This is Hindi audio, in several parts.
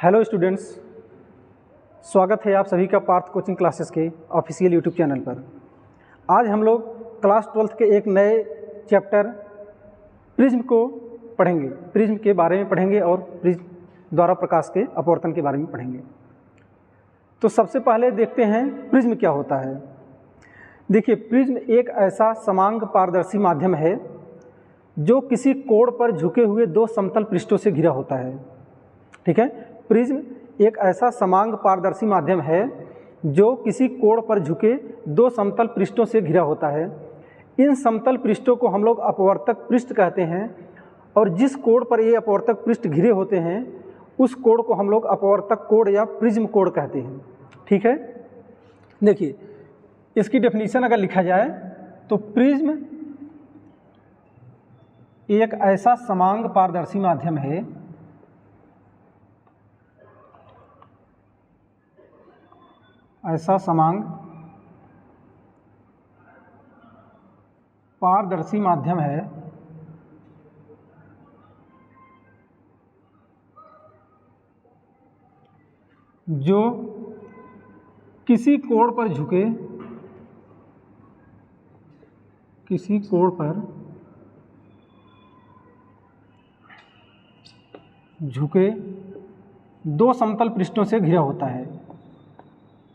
हेलो स्टूडेंट्स, स्वागत है आप सभी का पार्थ कोचिंग क्लासेस के ऑफिशियल यूट्यूब चैनल पर। आज हम लोग क्लास 12th के एक नए चैप्टर प्रिज्म को पढ़ेंगे। प्रिज्म के बारे में पढ़ेंगे और प्रिज्म द्वारा प्रकाश के अपवर्तन के बारे में पढ़ेंगे। तो सबसे पहले देखते हैं प्रिज्म क्या होता है। देखिए, प्रिज्म एक ऐसा समांग पारदर्शी माध्यम है जो किसी कोण पर झुके हुए दो समतल पृष्ठों से घिरा होता है। ठीक है, प्रिज्म एक ऐसा समांग पारदर्शी माध्यम है जो किसी कोण पर झुके दो समतल पृष्ठों से घिरा होता है। इन समतल पृष्ठों को हम लोग अपवर्तक पृष्ठ कहते हैं और जिस कोण पर ये अपवर्तक पृष्ठ घिरे होते हैं उस कोण को हम लोग अपवर्तक कोण या प्रिज्म कोण कहते हैं। ठीक है, देखिए इसकी डेफिनेशन अगर लिखा जाए तो प्रिज्म एक ऐसा समांग पारदर्शी माध्यम है ऐसा समांग पारदर्शी माध्यम है जो किसी कोण पर झुके दो समतल पृष्ठों से घिरा होता है।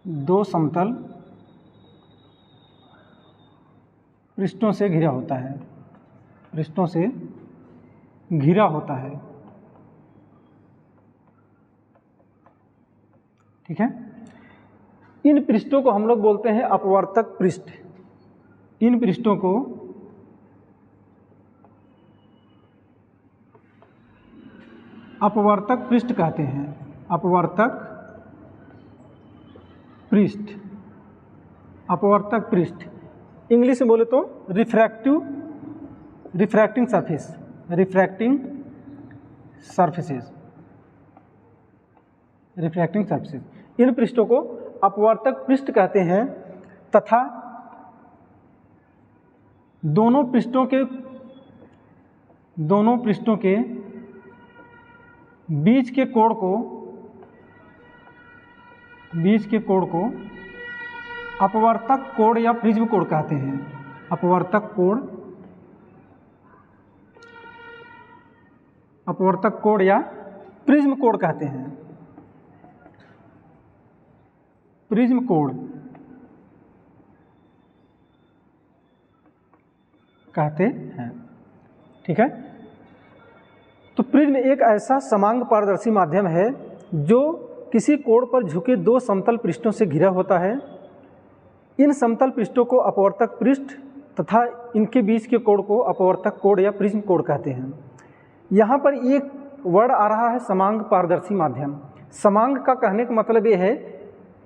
दो समतल पृष्ठों से घिरा होता है, पृष्ठों से घिरा होता है। ठीक है, इन पृष्ठों को हम लोग बोलते हैं अपवर्तक पृष्ठ। इन पृष्ठों को अपवर्तक पृष्ठ कहते हैं। अपवर्तक पृष्ठ, अपवर्तक पृष्ठ इंग्लिश में बोले तो रिफ्रैक्टिंग सरफेसेस। इन पृष्ठों को अपवर्तक पृष्ठ कहते हैं तथा दोनों पृष्ठों के बीच के कोण को अपवर्तक कोण या प्रिज्म कोण कहते हैं। अपवर्तक कोण या प्रिज्म कोण कहते हैं। प्रिज्म कोण कहते हैं। ठीक है, तो प्रिज्म एक ऐसा समांग पारदर्शी माध्यम है जो किसी कोण पर झुके दो समतल पृष्ठों से घिरा होता है। इन समतल पृष्ठों को अपवर्तक पृष्ठ तथा इनके बीच के कोण को अपवर्तक कोण या प्रिज्म कोण कहते हैं। यहाँ पर एक वर्ड आ रहा है समांग पारदर्शी माध्यम। समांग का कहने का मतलब ये है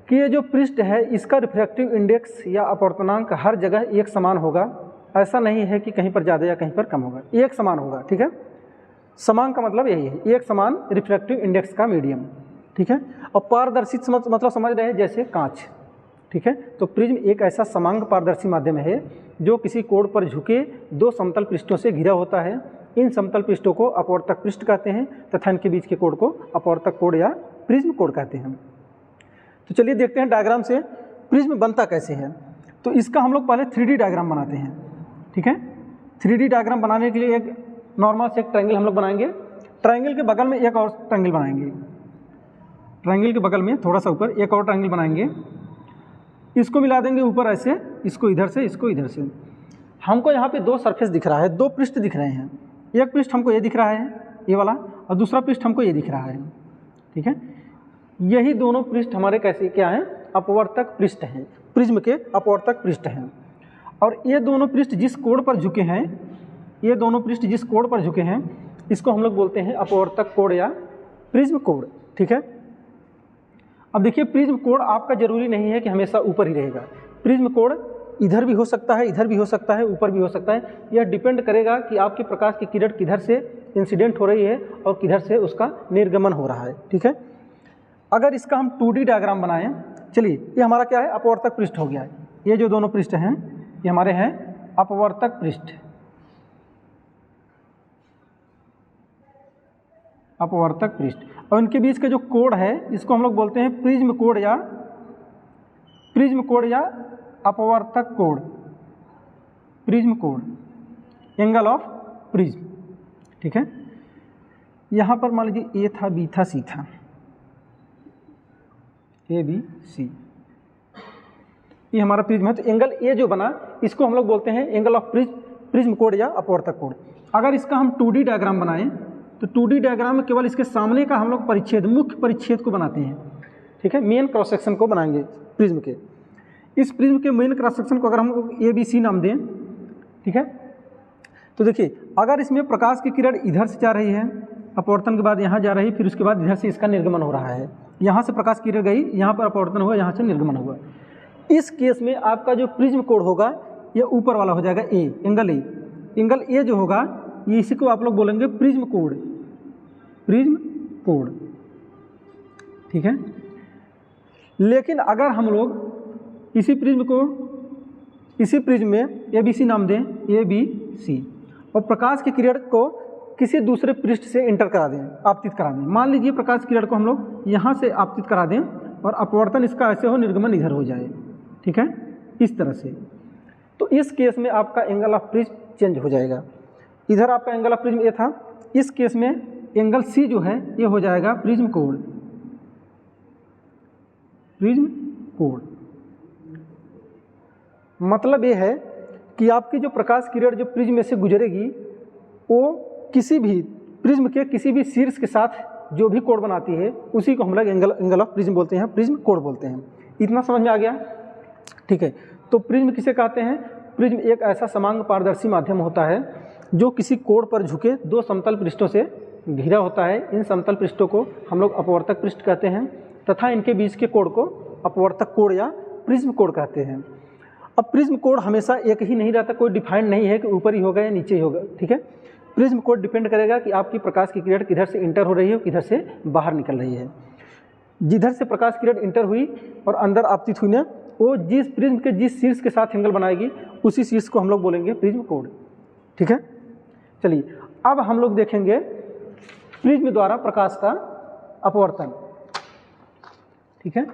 कि ये जो पृष्ठ है इसका रिफ्रैक्टिव इंडेक्स या अपवर्तनांक हर जगह एक समान होगा। ऐसा नहीं है कि कहीं पर ज़्यादा या कहीं पर कम होगा, एक समान होगा। ठीक है, समांग का मतलब यही है, एक समान रिफ्रैक्टिव इंडेक्स का मीडियम। ठीक है, और पारदर्शी मतलब समझ रहे हैं जैसे कांच। ठीक है, तो प्रिज्म एक ऐसा समांग पारदर्शी माध्यम है जो किसी कोण पर झुके दो समतल पृष्ठों से घिरा होता है। इन समतल पृष्ठों को अपवर्तक पृष्ठ कहते हैं तथा इनके बीच के कोण को अपवर्तक कोण या प्रिज्म कोण कहते हैं। तो चलिए देखते हैं डायग्राम से प्रिज्म बनता कैसे है। तो इसका हम लोग पहले 3D डायग्राम बनाते हैं। ठीक है, 3D डायग्राम बनाने के लिए एक नॉर्मल से एक ट्रायंगल हम लोग बनाएंगे। ट्रायंगल के बगल में एक और ट्रायंगल बनाएंगे। ट्रायंगल के बगल में थोड़ा सा ऊपर एक और ट्रायंगल बनाएंगे। इसको मिला देंगे ऊपर ऐसे, इसको इधर से, इसको इधर से। हमको यहाँ पे दो सरफेस दिख रहा है, दो पृष्ठ दिख रहे हैं। एक पृष्ठ हमको ये दिख रहा है, ये वाला, और दूसरा पृष्ठ हमको ये दिख रहा है। ठीक है, यही दोनों पृष्ठ हमारे कैसे क्या हैं? अपवर्तक पृष्ठ हैं, प्रिज्म के अपवर्तक पृष्ठ हैं। और ये दोनों पृष्ठ जिस कोण पर झुके हैं, इसको हम लोग बोलते हैं अपवर्तक कोण या प्रिज्म कोण। ठीक है, अब देखिए प्रिज्म कोण आपका जरूरी नहीं है कि हमेशा ऊपर ही रहेगा। प्रिज्म कोण इधर भी हो सकता है, इधर भी हो सकता है, ऊपर भी हो सकता है। यह डिपेंड करेगा कि आपके प्रकाश की किरण किधर से इंसिडेंट हो रही है और किधर से उसका निर्गमन हो रहा है। ठीक है, अगर इसका हम 2D डायग्राम बनाएं, चलिए ये हमारा क्या है? अपवर्तक पृष्ठ हो गया। ये जो दोनों पृष्ठ हैं ये हमारे हैं अपवर्तक पृष्ठ। अपवर्तक पृष्ठ, और इनके बीच का जो कोण है इसको हम लोग बोलते हैं प्रिज्म कोण या अपवर्तक कोण, प्रिज्म कोण, एंगल ऑफ प्रिज्म। ठीक है, यहाँ पर मान लीजिए ए था, बी था, सी था, ए बी सी, ये हमारा प्रिज्म है। तो एंगल ए जो बना इसको हम लोग बोलते हैं एंगल ऑफ प्रिज्म कोण या अपवर्तक कोण। अगर इसका हम 2D डायग्राम बनाएं तो 2D डायग्राम में केवल इसके सामने का हम लोग परिच्छेद, मुख्य परिच्छेद को बनाते हैं। ठीक है, मेन क्रॉस सेक्शन को बनाएंगे प्रिज्म के। इस प्रिज्म के मेन क्रॉस सेक्शन को अगर हम लोग ए बी सी नाम दें, ठीक है, तो देखिए अगर इसमें प्रकाश की किरण इधर से जा रही है, अपवर्तन के बाद यहाँ जा रही, फिर उसके बाद इधर से इसका निर्गमन हो रहा है, यहाँ से प्रकाश की किरण गई, यहाँ पर अपवर्तन हुआ, यहाँ से निर्गमन हुआ, इस केस में आपका जो प्रिज्म कोण होगा ये ऊपर वाला हो जाएगा ए, एंगल ए जो होगा ये इसी को आप लोग बोलेंगे प्रिज्म कोण, ठीक है। लेकिन अगर हम लोग इसी प्रिज्म में ए बी सी नाम दें, ए बी सी, और प्रकाश की किरण को किसी दूसरे पृष्ठ से इंटर करा दें, आपतित करा दें, मान लीजिए प्रकाश की किरण को हम लोग यहाँ से आपतित करा दें और अपवर्तन इसका ऐसे हो, निर्गमन इधर हो जाए, ठीक है, इस तरह से, तो इस केस में आपका एंगल ऑफ प्रिज्म चेंज हो जाएगा। इधर आपका एंगल ऑफ प्रिज्म ए था, इस केस में एंगल सी जो है ये हो जाएगा प्रिज्म कोण, मतलब ये है कि आपकी जो प्रकाश किरण जो प्रिज्म में से गुजरेगी वो किसी भी प्रिज्म के किसी भी शीर्ष के साथ जो भी कोण बनाती है उसी को हम लोग एंगल ऑफ प्रिज्म बोलते हैं, प्रिज्म कोण बोलते हैं। इतना समझ में आ गया? ठीक है, तो प्रिज्म किसे कहते हैं? प्रिज्म एक ऐसा समांग पारदर्शी माध्यम होता है जो किसी कोण पर झुके दो समतल पृष्ठों से घिरा होता है। इन समतल पृष्ठों को हम लोग अपवर्तक पृष्ठ कहते हैं तथा इनके बीच के कोण को अपवर्तक कोण या प्रिज्म कोण कहते हैं। अब प्रिज्म कोण हमेशा एक ही नहीं रहता, कोई डिफाइंड नहीं है कि ऊपर ही होगा या नीचे ही होगा, ठीक है। प्रिज्म कोण डिपेंड करेगा कि आपकी प्रकाश की किरण किधर से इंटर हो रही है, किधर से बाहर निकल रही है। जिधर से प्रकाश किरण इंटर हुई और अंदर आपतित हुई ना, वो जिस प्रिज्म के जिस शीर्ष के साथ एंगल बनाएगी उसी शीर्ष को हम लोग बोलेंगे प्रिज्म कोण, ठीक है। चलिए अब हम लोग देखेंगे प्रिज्म द्वारा प्रकाश का अपवर्तन, ठीक है।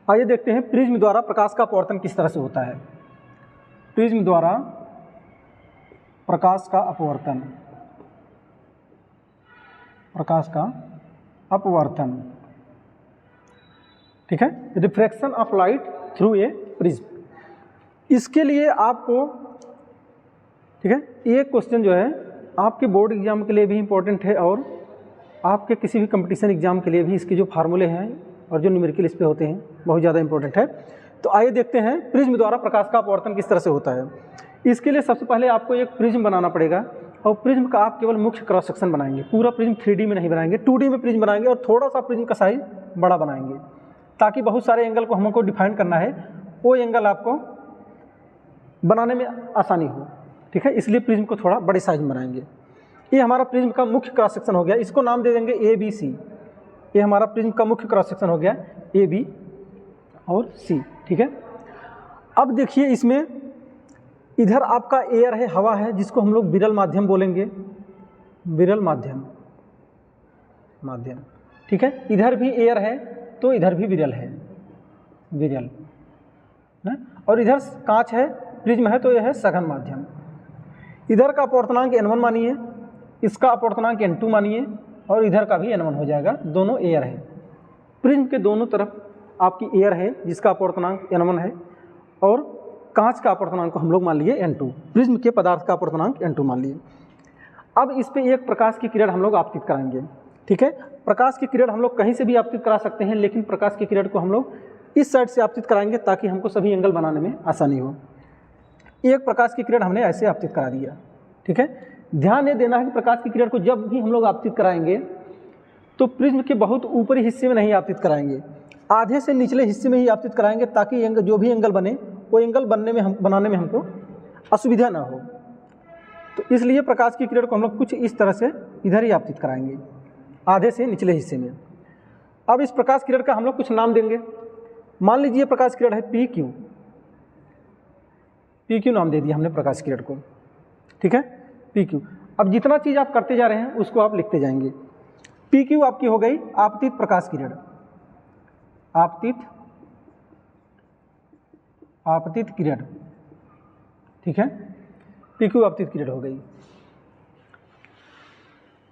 आइए देखते हैं प्रिज्म द्वारा प्रकाश का अपवर्तन किस तरह से होता है। प्रिज्म द्वारा प्रकाश का अपवर्तन, ठीक है, refraction of light through a prism. इसके लिए आपको, ठीक है, ये क्वेश्चन जो है आपके बोर्ड एग्जाम के लिए भी इम्पोर्टेंट है और आपके किसी भी कंपटीशन एग्जाम के लिए भी इसके जो फार्मूले हैं और जो न्यूमेरिकल इस पे होते हैं बहुत ज़्यादा इंपॉर्टेंट है। तो आइए देखते हैं प्रिज्म द्वारा प्रकाश का अपवर्तन किस तरह से होता है। इसके लिए सबसे पहले आपको एक प्रिज्म बनाना पड़ेगा और प्रिज्म का आप केवल मुख्य क्रॉस सेक्शन बनाएंगे। पूरा प्रिज्म 3D में नहीं बनाएंगे, 2D में प्रिज्म बनाएंगे और थोड़ा सा प्रिज्म का साइज बड़ा बनाएंगे ताकि बहुत सारे एंगल को हमको डिफाइन करना है, वो एंगल आपको बनाने में आसानी हो, ठीक है। इसलिए प्रिज्म को थोड़ा बड़े साइज में बनाएंगे। ये हमारा प्रिज्म का मुख्य क्रॉस सेक्शन हो गया, इसको नाम दे देंगे ABC। ये हमारा प्रिज्म का मुख्य क्रॉस सेक्शन हो गया AB और C, ठीक है। अब देखिए इसमें इधर आपका एयर है, हवा है, जिसको हम लोग विरल माध्यम बोलेंगे, विरल माध्यम, ठीक है। इधर भी एयर है तो इधर भी विरल है, विरल ना, और इधर कांच है, प्रिज्म है तो यह है सघन माध्यम। इधर का अपवर्तनांक N1 मानिए, इसका अपवर्तनांक N2 मानिए और इधर का भी N1 हो जाएगा, दोनों एयर है। प्रिज्म के दोनों तरफ आपकी एयर है जिसका अपवर्तनांक N1 है और कांच का अपवर्तनांक को हम लोग मान लिए N2, प्रिज्म के पदार्थ का अपवर्तनांक N2 मान लिए। अब इस पे एक प्रकाश की किरण हम लोग आपतित कराएंगे, ठीक है। प्रकाश की किरण हम लोग कहीं से भी आपतित करा सकते हैं, लेकिन प्रकाश की किरण को हम लोग इस साइड से आपतित कराएंगे ताकि हमको सभी एंगल बनाने में आसानी हो। एक प्रकाश की किरण हमने ऐसे आपतित करा दिया, ठीक है। ध्यान ये देना है कि प्रकाश की किरण को जब भी हम लोग आपतित कराएंगे तो प्रिज्म के बहुत ऊपरी हिस्से में नहीं आपतित कराएंगे, आधे से निचले हिस्से में ही आपतित कराएंगे, ताकि एंगल जो भी एंगल बने वो एंगल बनाने में हमको असुविधा ना हो। तो इसलिए प्रकाश की किरण को हम लोग कुछ इस तरह से इधर ही आपतित कराएंगे, आधे से निचले हिस्से में। अब इस प्रकाश किरण का हम लोग कुछ नाम देंगे। मान लीजिए प्रकाश किरण है पी क्यू, पी क्यू नाम दे दिया हमने प्रकाश किरण को, ठीक है, पी क्यू। अब जितना चीज़ आप करते जा रहे हैं उसको आप लिखते जाएंगे। पी क्यू आपकी हो गई आपतित प्रकाश किरण, आपतित किरण, ठीक है, पी क्यू आपतित किरण हो गई।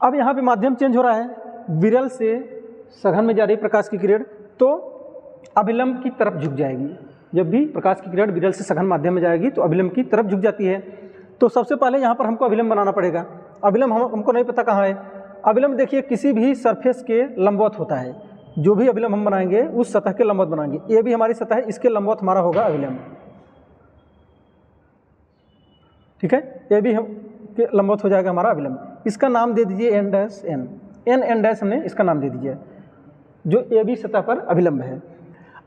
अब यहाँ पे माध्यम चेंज हो रहा है, विरल से सघन में जा रही प्रकाश की किरण तो अभिलंब की तरफ झुक जाएगी। जब भी प्रकाश की किरण विरल से सघन माध्यम में जाएगी तो अभिलंब की तरफ झुक जाती है। तो सबसे पहले यहाँ पर हमको अभिलंब बनाना पड़ेगा। अभिलंब हमको नहीं पता कहाँ है। अभिलंब देखिए किसी भी सरफेस के लंबवत होता है, जो भी अभिलंब हम बनाएंगे उस सतह के लंबवत बनाएंगे। ये भी हमारी सतह है, इसके लंबवत हमारा होगा अभिलंब, ठीक है, ये भी हम के लंबवत हो जाएगा हमारा अभिलंब। इसका नाम दे दीजिए N dash N, N dash हमने इसका नाम दे दीजिए, जो ए बी सतह पर अभिलंब है।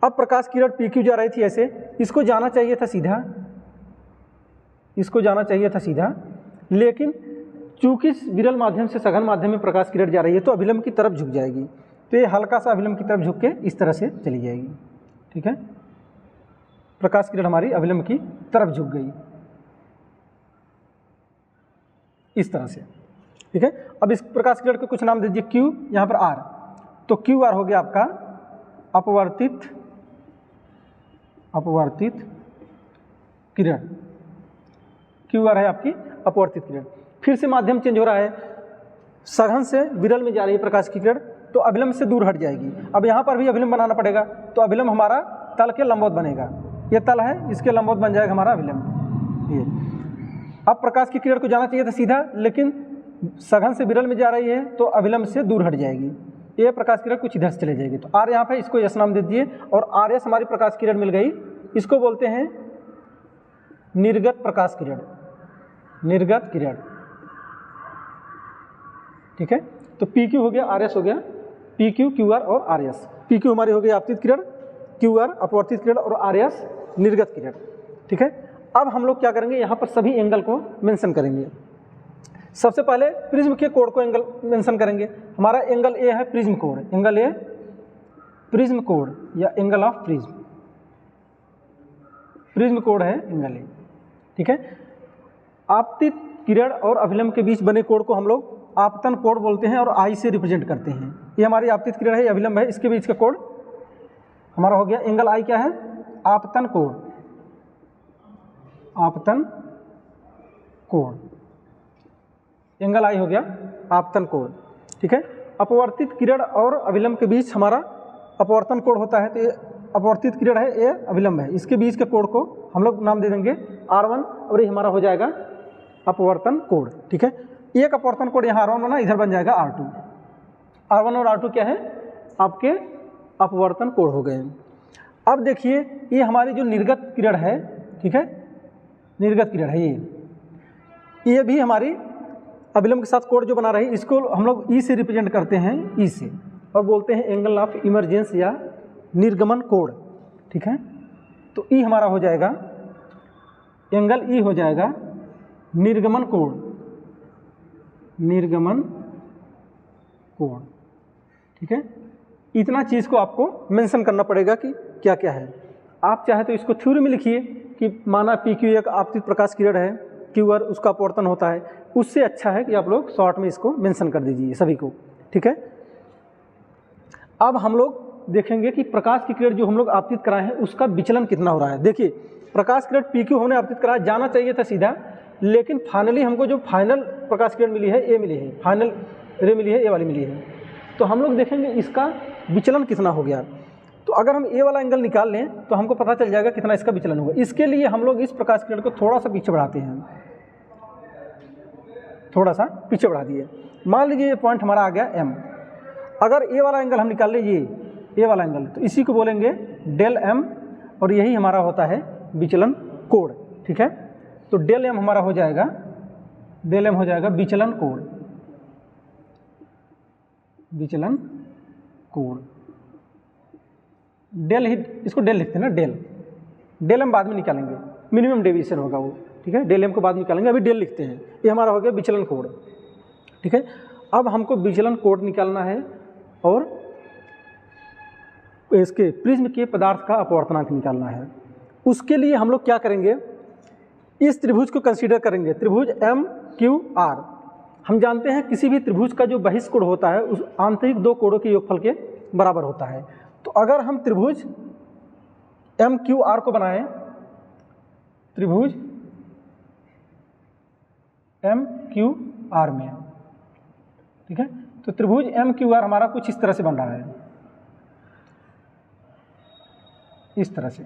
अब प्रकाश किरण पी क्यू जा रही थी ऐसे, इसको जाना चाहिए था सीधा, इसको जाना चाहिए था सीधा, लेकिन चूंकि विरल माध्यम से सघन माध्यम में प्रकाश किरण जा रही है तो अभिलंब की तरफ झुक जाएगी। तो ये हल्का सा अभिलंब की तरफ झुक के इस तरह से चली जाएगी, ठीक है, प्रकाश किरण हमारी अभिलंब की तरफ झुक गई इस तरह से, ठीक है। अब इस प्रकाश किरण को कुछ नाम दे दीजिए क्यू, यहाँ पर आर, तो क्यू आर हो गया आपका अपवर्तित किरण, क्यू आर है आपकी अपवर्तित किरण। फिर से माध्यम चेंज हो रहा है, सघन से विरल में जा रही है प्रकाश की किरण तो अभिलंब से दूर हट जाएगी। अब यहाँ पर भी अभिलंब बनाना पड़ेगा, तो अभिलंब हमारा तल के लंबवत बनेगा, ये तल है, इसके लंबवत बन जाएगा हमारा अभिलंब ये। अब प्रकाश की किरण को जाना चाहिए था सीधा, लेकिन सघन से विरल में जा रही है तो अभिलंब से दूर हट जाएगी, ये प्रकाश किरण कुछ इधर से चले जाएगी। तो आर यहाँ पे इसको यस नाम दे दीजिए, और आर एस हमारी प्रकाश किरण मिल गई, इसको बोलते हैं निर्गत प्रकाश किरण, निर्गत किरण, ठीक है। तो पी क्यू हो गया, आर एस हो गया, पी क्यू, क्यू आर और आर एस। पी क्यू हमारी हो गई आपतित किरण, क्यू आर अपवर्तित किरण और आर एस निर्गत किरण, ठीक है। अब हम लोग क्या करेंगे, यहाँ पर सभी एंगल को मेंशन करेंगे। सबसे पहले प्रिज्म के कोण को एंगल मेंशन करेंगे। हमारा एंगल ए है प्रिज्म कोण, एंगल ए प्रिज्म कोण या एंगल ऑफ प्रिज्म, प्रिज्म कोण है एंगल ए, ठीक है। आपतित किरण और अभिलंब के बीच बने कोण को हम लोग आपतन कोण बोलते हैं और आई से रिप्रेजेंट करते हैं। ये हमारी आपतित किरण है, ये अभिलंब है, इसके बीच का कोण हमारा हो गया एंगल आई, क्या है, आपतन कोण, आपतन कोण, एंगल आई हो गया आपतन कोण, ठीक है। अपवर्तित किरण और अभिलंब के बीच हमारा अपवर्तन कोण होता है, तो ये अपवर्तित किरण है, ये अभिलंब है, इसके बीच के कोण को हम लोग नाम दे देंगे R1 और ये हमारा हो जाएगा अपवर्तन कोण, ठीक है। एक अपवर्तन कोण यहाँ R1 बना, इधर बन जाएगा R2। R1 और R2 क्या है, आपके अपवर्तन कोण हो गए। अब देखिए ये हमारी जो निर्गत किरण है, ठीक है, निर्गत किरण है ये भी हमारी अभिलंब के साथ कोण जो बना रही है, इसको हम लोग ई से रिप्रेजेंट करते हैं, ई से, और बोलते हैं एंगल ऑफ इमरजेंस या निर्गमन कोण, ठीक है। तो ई हमारा हो जाएगा, एंगल ई हो जाएगा निर्गमन कोण, निर्गमन कोण, ठीक है। इतना चीज़ को आपको मेंशन करना पड़ेगा कि क्या क्या है। आप चाहे तो इसको थ्योरी में लिखिए कि माना पी क्यू एक आपतित प्रकाश किरण है, क्यू आर उसका अपवर्तन होता है, उससे अच्छा है कि आप लोग शॉर्ट में इसको मेंशन कर दीजिए सभी को, ठीक है। अब हम लोग देखेंगे कि प्रकाश की किरण जो हम लोग आपतित कराए हैं उसका विचलन कितना हो रहा है। देखिए प्रकाश किरण पी क्यू हमने आपतित कराया, जाना चाहिए था सीधा, लेकिन फाइनली हमको जो फाइनल प्रकाश किरण मिली है ए मिली है, फाइनल रे मिली है, ए वाली मिली है। तो हम लोग देखेंगे इसका विचलन कितना हो गया। तो अगर हम ए वाला एंगल निकाल लें तो हमको पता चल जाएगा कितना इसका विचलन होगा। इसके लिए हम लोग इस प्रकाश किरण को थोड़ा सा पीछे बढ़ाते हैं, थोड़ा सा पीछे बढ़ा दिए। मान लीजिए ये पॉइंट हमारा आ गया एम, अगर ए वाला एंगल हम निकाल लें, ये ए वाला एंगल, तो इसी को बोलेंगे डेल एम, और यही हमारा होता है विचलन कोण, ठीक है। तो डेल एम हमारा हो जाएगा, डेल एम हो जाएगा विचलन कोण, विचलन कोण। डेल ही, इसको डेल लिखते हैं ना, डेल। डेल हम बाद में निकालेंगे, मिनिमम डेविएशन होगा वो, ठीक है। डेल हम को बाद में निकालेंगे, अभी डेल लिखते हैं। ये हमारा हो गया विचलन कोण, ठीक है। अब हमको विचलन कोण निकालना है और इसके प्रिज्म के पदार्थ का अपवर्तनांक निकालना है। उसके लिए हम लोग क्या करेंगे, इस त्रिभुज को कंसीडर करेंगे, त्रिभुज MQR। हम जानते हैं किसी भी त्रिभुज का जो बहिष्कोण होता है उस आंतरिक दो कोणों के योगफल के बराबर होता है। तो अगर हम त्रिभुज MQR को बनाएं, त्रिभुज MQR में, ठीक है, तो त्रिभुज MQR हमारा कुछ इस तरह से बन रहा है, इस तरह से,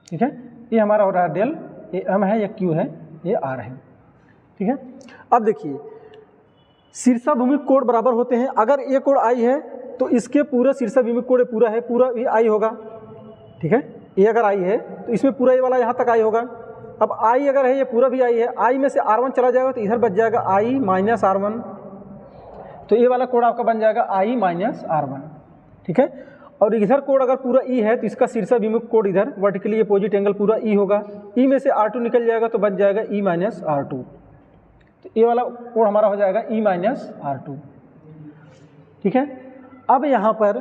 ठीक है। ये हमारा हो रहा है डेल, ये M है, ये Q है, ये R है, ठीक है। अब देखिए शीर्षाभिमुख कोण बराबर होते हैं। अगर ये कोण I है तो इसके पूरा शीर्षाभिमुख कोण पूरा है, पूरा ये I होगा, ठीक है। ये अगर I है तो इसमें पूरा ये वाला यहाँ तक I होगा। अब I अगर है, ये पूरा भी I है, I में से R1 चला जाएगा तो इधर बच जाएगा I माइनस R1, तो ये वाला कोण आपका बन जाएगा I माइनस R1, ठीक है। और इधर कोण अगर पूरा E है तो इसका शीर्षाभिमुख कोण इधर वर्टिकली अपोजिट एंगल पूरा E होगा, E में से R2 निकल जाएगा तो बच जाएगा E माइनस R2, तो ये वाला कोण हमारा हो जाएगा E माइनस R2, ठीक है। अब यहाँ पर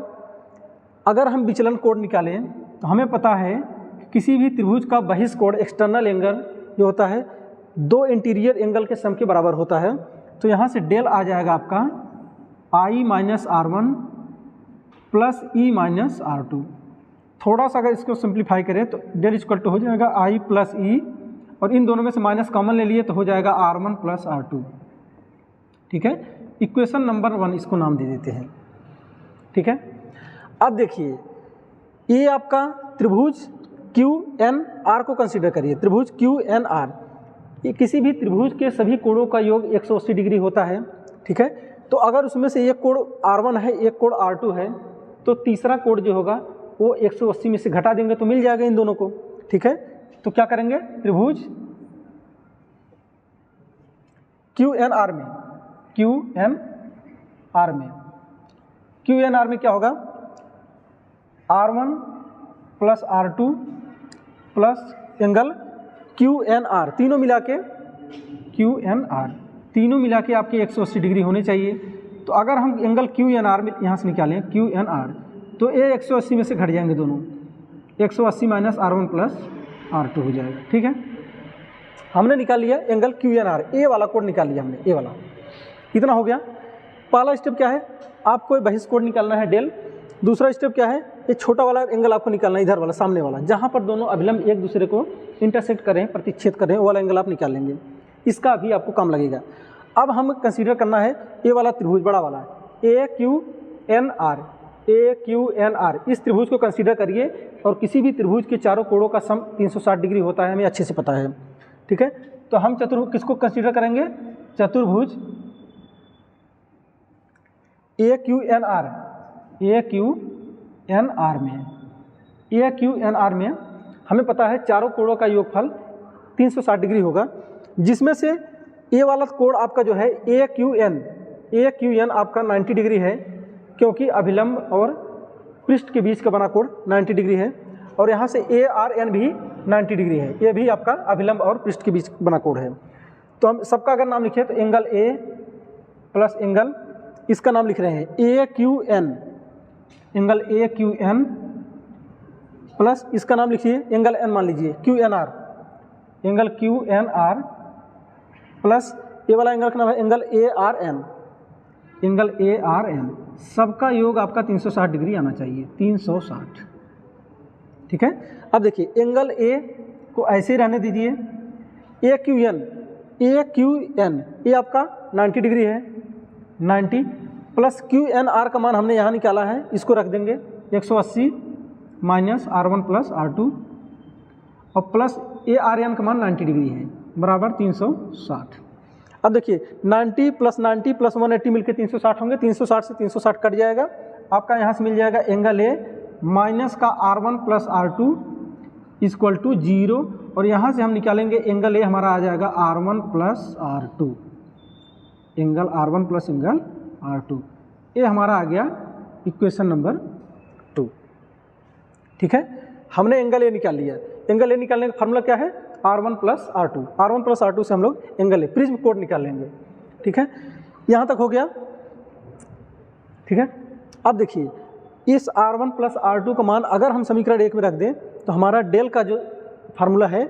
अगर हम विचलन कोण निकालें तो हमें पता है कि किसी भी त्रिभुज का बहिष्कोण एक्सटर्नल एंगल जो होता है दो इंटीरियर एंगल के सम के बराबर होता है। तो यहाँ से डेल आ जाएगा आपका I minus R1 plus E minus R2। थोड़ा सा अगर इसको सिंप्लीफाई करें तो डेल इक्वल टू हो जाएगा I प्लस E, और इन दोनों में से माइनस कॉमन ले लिए तो हो जाएगा R1 प्लस R2, ठीक है। इक्वेशन नंबर 1 इसको नाम दे देते हैं, ठीक है। अब देखिए ये आपका त्रिभुज QNR को कंसीडर करिए, त्रिभुज QNR, ये किसी भी त्रिभुज के सभी कोणों का योग 180 डिग्री होता है, ठीक है। तो अगर उसमें से एक कोण R1 है, एक कोण R2 है, तो तीसरा कोण जो होगा वो 180 में से घटा देंगे तो मिल जाएगा इन दोनों को, ठीक है। तो क्या करेंगे, त्रिभुज QNR में, QNR में क्या होगा, R1 plus R2 plus angle QNR, तीनों मिला के QNR, तीनों मिला के आपके 180 डिग्री होने चाहिए। तो अगर हम एंगल QNR में यहाँ से निकालें QNR, तो ये 180 में से घट जाएंगे दोनों, 180 माइनस R1 प्लस R2 हो जाएगा, ठीक है। हमने निकाल लिया एंगल QNR, ए वाला कोण निकाल लिया हमने, ए वाला, कितना हो गया। पहला स्टेप क्या है, आपको बहिष्कोण निकालना है डेल। दूसरा स्टेप क्या है, ये छोटा वाला एंगल आपको निकालना है, इधर वाला सामने वाला, जहाँ पर दोनों अभिलंब एक दूसरे को इंटरसेक्ट करें, प्रतिच्छेद करें, वो वाला एंगल आप निकाल लेंगे, इसका भी आपको काम लगेगा। अब हम कंसीडर करना है ये वाला त्रिभुज बड़ा वाला AQNR, इस त्रिभुज को कंसीडर करिए। और किसी भी त्रिभुज के चारों कोणों का सम 360 डिग्री होता है, हमें अच्छे से पता है, ठीक है। तो हम चतुर्भुज किसको कंसीडर करेंगे, चतुर्भुज AQNR में हमें पता है चारों कोणों का योगफल 360 डिग्री होगा, जिसमें से ये वाला कोण आपका जो है AQN आपका 90 डिग्री है, क्योंकि अभिलंब और पृष्ठ के बीच का बना कोण 90 डिग्री है। और यहाँ से ARN भी 90 डिग्री है, ये भी आपका अभिलंब और पृष्ठ के बीच बना कोण है। तो हम सबका अगर नाम लिखें तो एंगल A प्लस एंगल, इसका नाम लिख रहे हैं AQN, एंगल AQN प्लस इसका नाम लिखिए एंगल N, मान लीजिए QNR, एंगल QNR प्लस ये वाला एंगल का नाम है एंगल ARN, एंगल ARN, सबका योग आपका 360 डिग्री आना चाहिए, 360, ठीक है। अब देखिए एंगल A को ऐसे ही रहने दीजिए, AQN ये आपका 90 डिग्री है, 90 प्लस QNR का मान हमने यहाँ निकाला है, इसको रख देंगे 180 माइनस R1 प्लस R2, और प्लस ARN का मान 90 डिग्री है, बराबर 360। अब देखिए 90 प्लस 180 मिलकर 360 होंगे, 360 से 360 कट जाएगा, आपका यहाँ से मिल जाएगा एंगल A माइनस का R1 plus R2 equal to 0, और यहाँ से हम निकालेंगे एंगल A हमारा आ जाएगा R1 plus R2, angle R1 plus angle R2, ये हमारा आ गया इक्वेशन नंबर 2। ठीक है, हमने एंगल ए निकाल लिया। एंगल ए निकालने का फार्मूला क्या है? R1 plus R2। R1 plus R2 से हम लोग एंगल ए प्रिज्म कोण निकाल लेंगे। ठीक है, यहाँ तक हो गया। ठीक है, अब देखिए इस R1 प्लस R2 का मान अगर हम समीकरण 1 में रख दें तो हमारा डेल का जो फार्मूला है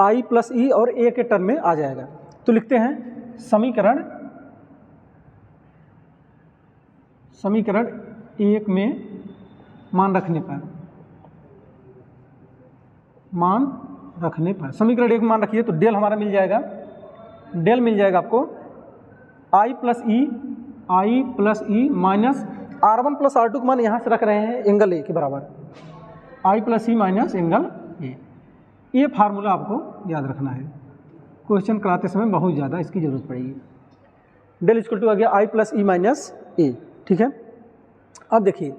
I प्लस ई और ए के टर्म में आ जाएगा। तो लिखते हैं समीकरण 1 में मान रखने पर समीकरण 1 में मान रखिए तो डेल हमारा मिल जाएगा। डेल मिल जाएगा आपको I plus E minus R1 plus R2 का मान यहाँ से रख रहे हैं एंगल ए के बराबर, I plus E minus angle A. ये फार्मूला आपको याद रखना है, क्वेश्चन कराते समय बहुत ज़्यादा इसकी ज़रूरत पड़ेगी। डेल इक्वल टू आ गया I प्लस ई माइनस ए। ठीक है, अब देखिए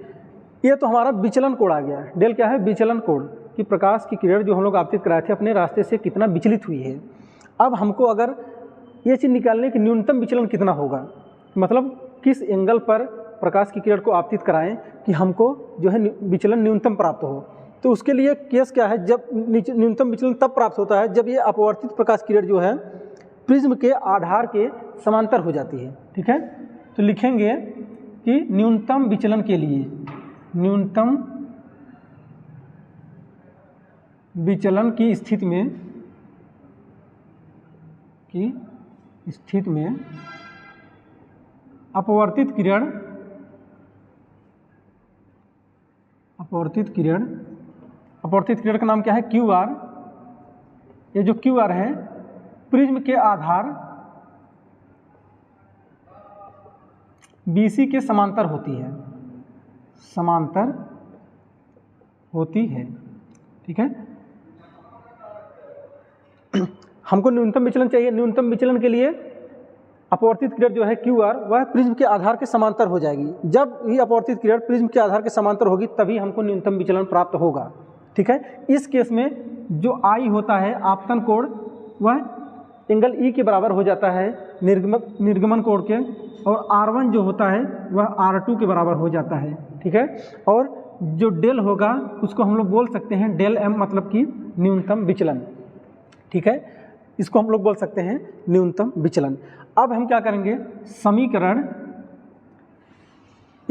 ये तो हमारा विचलन कोण आ गया। डेल क्या है? विचलन कोण, कि प्रकाश की किरण जो हम लोग आपतित कराए थे अपने रास्ते से कितना विचलित हुई है। अब हमको अगर ये चीज़ निकालने की न्यूनतम विचलन कितना होगा, मतलब किस एंगल पर प्रकाश की किरण को आपतित कराएं कि हमको जो है विचलन न्यूनतम प्राप्त हो। तो उसके लिए केस क्या है? जब न्यूनतम विचलन तब प्राप्त होता है जब ये अपवर्तित प्रकाश किरण जो है प्रिज्म के आधार के समांतर हो जाती है। ठीक है, तो लिखेंगे कि न्यूनतम विचलन के लिए, न्यूनतम विचलन की स्थिति में अपवर्तित किरण का नाम क्या है? QR। ये जो QR है प्रिज्म के आधार BC के समांतर होती है। ठीक है, हमको न्यूनतम विचलन चाहिए। न्यूनतम विचलन के लिए अपवर्तित किरण जो है QR वह प्रिज्म के आधार के समांतर हो जाएगी। जब ही अपवर्तित किरण प्रिज्म के आधार के समांतर होगी तभी हमको न्यूनतम विचलन प्राप्त होगा। ठीक है, इस केस में जो I होता है आपतन कोण वह एंगल E के बराबर हो जाता है निर्गमन कोण के, और R1 जो होता है वह R2 के बराबर हो जाता है। ठीक है, और जो डेल होगा उसको हम लोग बोल सकते हैं डेल M, मतलब कि न्यूनतम विचलन। ठीक है, इसको हम लोग बोल सकते हैं न्यूनतम विचलन। अब हम क्या करेंगे, ये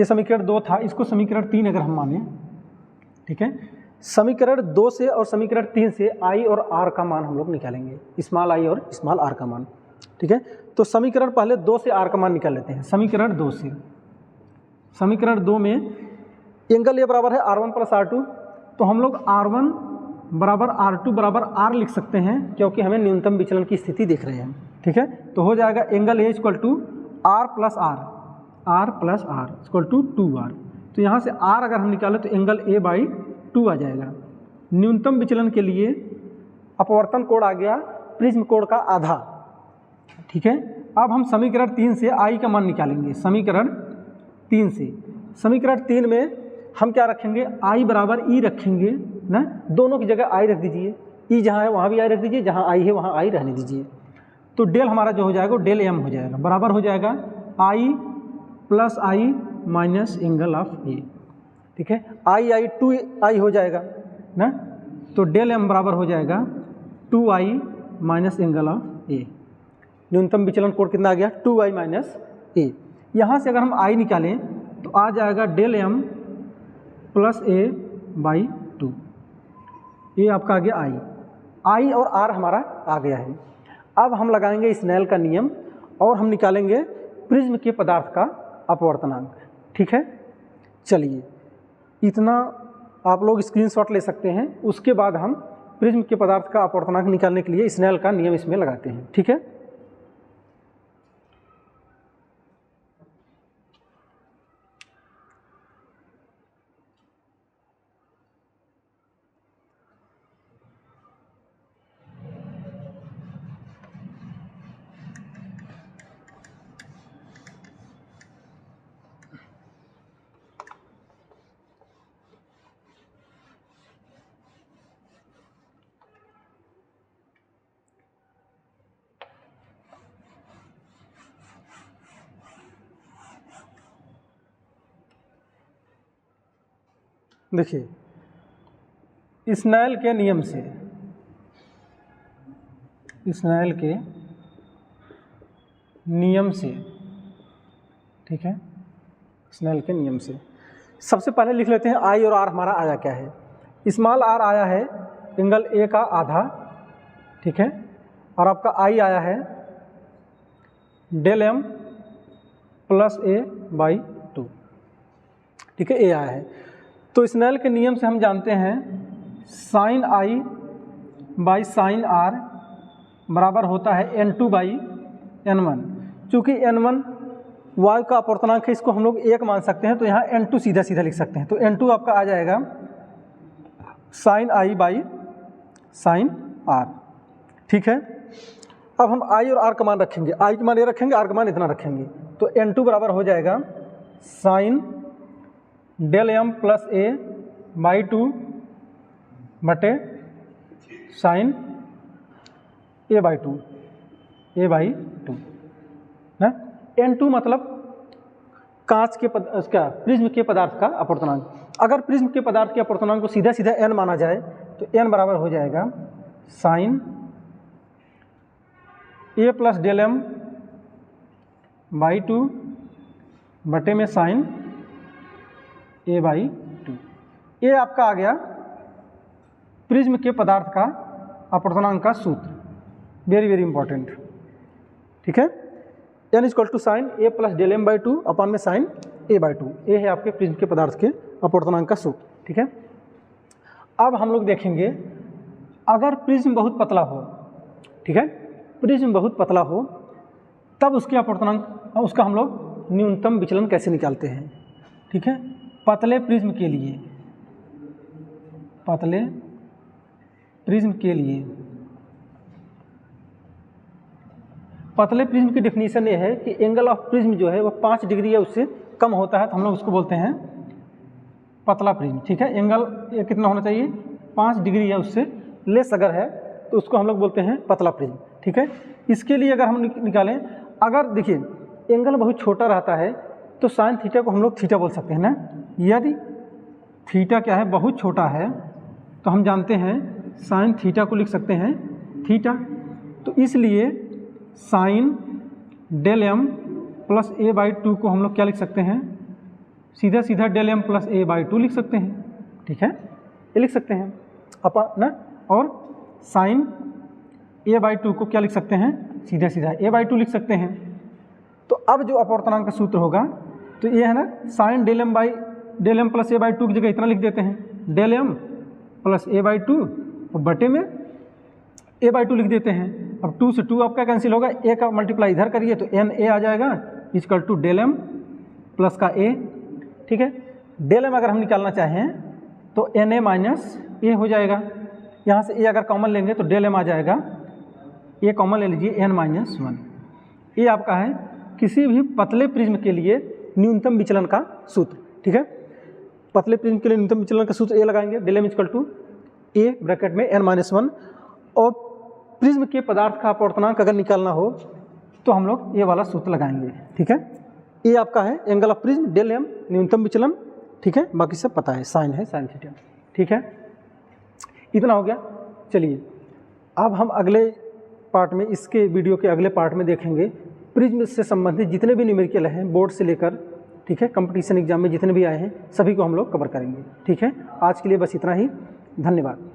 समीकरण 2 था, इसको समीकरण 3 अगर हम माने। ठीक है, समीकरण 2 से और समीकरण 3 से I और R का मान हम लोग निकालेंगे, स्मॉल I और स्मॉल r का मान। ठीक है, तो समीकरण पहले 2 से R का मान निकाल लेते हैं। समीकरण 2 में एंगल ए बराबर है R1 प्लस R2, तो हम लोग R1 बराबर R2 बराबर R लिख सकते हैं क्योंकि हमें न्यूनतम विचलन की स्थिति देख रहे हैं। ठीक है, तो हो जाएगा angle A equal to R plus R equal to 2R। तो यहाँ से R अगर हम निकालें तो एंगल ए बाई 2 आ जाएगा। न्यूनतम विचलन के लिए अपवर्तन कोण आ गया प्रिज्म कोण का आधा। ठीक है, अब हम समीकरण 3 से I का मान निकालेंगे। समीकरण 3 में हम क्या रखेंगे? I बराबर E रखेंगे ना, दोनों की जगह I रख दीजिए। E जहाँ है वहाँ भी I रख दीजिए, जहाँ I है वहाँ I रहने दीजिए। तो डेल हमारा जो हो जाएगा वो डेल M हो जाएगा, बराबर हो जाएगा I plus I minus angle of A। ठीक है, I 2I हो जाएगा ना, तो डेल M बराबर हो जाएगा 2I minus angle of A। न्यूनतम विचलन कोण कितना आ गया? 2I minus A। यहाँ से अगर हम I निकालें तो आ जाएगा del M plus A by 2। ये आपका आ गया I और R हमारा आ गया है। अब हम लगाएंगे स्नेल का नियम और हम निकालेंगे प्रिज्म के पदार्थ का अपवर्तनांक। ठीक है, चलिए इतना आप लोग स्क्रीनशॉट ले सकते हैं। उसके बाद हम प्रिज्म के पदार्थ का अपवर्तनांक निकालने के लिए स्नेल का नियम इसमें लगाते हैं। ठीक है, देखिए स्नेल के नियम से, स्नेल के नियम से, ठीक है, स्नेल के नियम से सबसे पहले लिख लेते हैं आई और आर हमारा आया क्या है। स्मॉल आर आया है एंगल ए का आधा, ठीक है, और आपका आई आया है del M plus A by 2, ठीक है, ए आया है। तो स्नेल के नियम से हम जानते हैं sine I by sine R बराबर होता है n2 बाई n1। चूँकि n1 वायु का अपूर्णांक है, इसको हम लोग 1 मान सकते हैं, तो यहाँ n2 सीधा सीधा लिख सकते हैं। तो n2 आपका आ जाएगा sine I by sine R, ठीक है। अब हम आई और आर का मान रखेंगे, आई का मान ये रखेंगे, आर का मान इतना रखेंगे, तो n2 बराबर हो जाएगा sine del M plus A by 2 बटे sine A by 2, A by 2 ना। n2 मतलब कांच के उसका प्रिज्म के पदार्थ का अपूर्णांक। अगर प्रिज्म के पदार्थ के अपूर्णांक को सीधा सीधा n माना जाए तो n बराबर हो जाएगा sine A plus del M by 2 बटे में साइन ए बाई 2। ये आपका आ गया प्रिज्म के पदार्थ का अपूर्णांक का सूत्र, वेरी वेरी इंपॉर्टेंट, ठीक है। n equal to sine A plus del M by 2 upon में साइन ए बाई 2, ये है आपके प्रिज्म के पदार्थ के अपूर्णांक का सूत्र, ठीक है। अब हम लोग देखेंगे अगर प्रिज्म बहुत पतला हो, ठीक है, प्रिज्म बहुत पतला हो तब उसके अपूर्णांक, उसका हम लोग न्यूनतम विचलन कैसे निकालते हैं, ठीक है। पतले प्रिज्म के लिए, पतले प्रिज्म के लिए, पतले प्रिज्म की डेफिनेशन ये है कि एंगल ऑफ प्रिज्म जो है वो 5 डिग्री या उससे कम होता है, तो हम लोग उसको बोलते हैं पतला प्रिज्म, ठीक है। एंगल ये कितना होना चाहिए, 5 डिग्री या उससे लेस अगर है तो उसको हम लोग बोलते हैं पतला प्रिज्म, ठीक है। इसके लिए अगर हम निकालें, अगर देखिए एंगल बहुत छोटा रहता है तो साइन थीटा को हम लोग थीटा बोल सकते हैं ना। यदि थीटा क्या है, बहुत छोटा है, तो हम जानते हैं साइन थीटा को लिख सकते हैं थीटा। तो इसलिए sine del M plus A by 2 को हम लोग क्या लिख सकते हैं, सीधा सीधा del M plus A by 2 लिख सकते हैं, ठीक है, ये लिख सकते हैं अपन ना। और साइन ए बाई 2 को क्या लिख सकते हैं, सीधा सीधा ए बाई 2 लिख सकते हैं। तो अब जो अपूर्णांक का सूत्र होगा तो ये है ना, sine del M plus A by 2 की जगह इतना लिख देते हैं, del M plus A by 2 और बटे में ए बाई 2 लिख देते हैं। अब 2 से 2 आपका कैंसिल होगा, ए का मल्टीप्लाई इधर करिए तो एन ए आ जाएगा equal to del M plus का ए, ठीक है। डेल एम अगर हम निकालना चाहें तो एन ए माइनस ए हो जाएगा, यहाँ से ए अगर कॉमन लेंगे तो डेल एम आ जाएगा, ए कॉमन ले लीजिए एन माइनस 1। ये आपका है किसी भी पतले प्रिज्म के लिए न्यूनतम विचलन का सूत्र, ठीक है। पतले प्रिज्म के लिए न्यूनतम विचलन का सूत्र ए लगाएंगे, del M equal to A bracket में एन माइनस 1। और प्रिज्म के पदार्थ का अपूर्णांक अगर निकालना हो तो हम लोग ये वाला सूत्र लगाएंगे, ठीक है। ये आपका है angle of prism, del M न्यूनतम विचलन, ठीक है, बाकी सब पता है, साइन है साइन थीटा, ठीक है। इतना हो गया। चलिए अब हम अगले पार्ट में, इसके वीडियो के अगले पार्ट में देखेंगे प्रिज्म से संबंधित जितने भी न्यूमेरिकल हैं बोर्ड से लेकर, ठीक है, कंपटीशन एग्जाम में जितने भी आए हैं सभी को हम लोग कवर करेंगे, ठीक है। आज के लिए बस इतना ही, धन्यवाद।